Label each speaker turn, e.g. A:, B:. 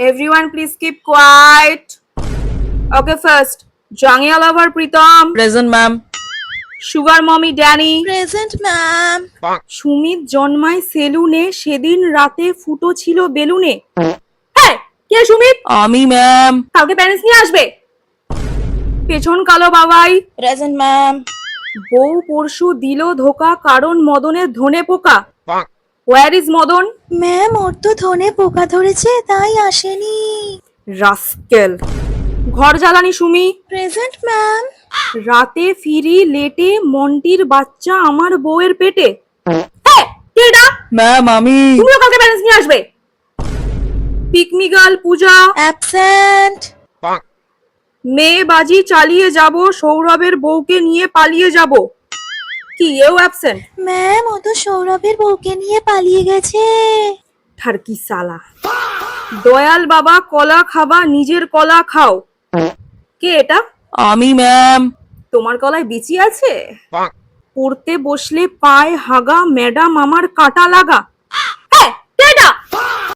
A: Everyone please keep quiet. Okay, first. Jangia lover Pritam.
B: Present, ma'am.
A: Sugar mommy Danny.
B: Present, ma'am.
A: Sumit জন্মায় সেলুনে, সেদিন রাতে ফুটো ছিল বেলুনে। হ্যাঁ, কে সুমিত?
B: আমি, ma'am.
A: কালকে প্যারেন্টস নিয়ে আসবে। পেছন কালো বাবাই।
B: Present, ma'am.
A: বউ পরশু দিল ধোকা, কারণ মদনের ধনে পোকা। Where is Madan?
B: ম্যাম, ওর তো ধনে পোকা ধরেছে, তাই আসেনি।
A: রাস্কেল। ঘর জ্বালানি সুমি।
B: Present, ma'am.
A: রাতে ফিরি লেটে, মন্টির বাচ্চা আমার বউয়ের পেটে। হ্যাঁ, কে এটা?
B: ম্যাম, আমি।
A: তুমিও কালকে প্যারেন্টস নিয়ে আসবে। পিকমি গার্ল পূজা।
B: অ্যাবসেন্ট।
A: মেয়ে বাজি চালিয়ে যাব, সৌরভের বউকে নিয়ে পালিয়ে যাব। কি এও অ্যাবসেন্ট?
B: ম্যাম, ও তো সৌরভের বউকে নিয়ে পালিয়ে গেছে।
A: ঠারকি সালা। দয়াল বাবা কলা খাবা, নিজের কলা খাও। কে এটা?
B: আমি, ম্যাম।
A: তোমার কলায় বিচি আছে? পড়তে বসলে পায় হাগা, ম্যাডাম আমার কাটা লাগা। হ্যাঁ, কে এটা?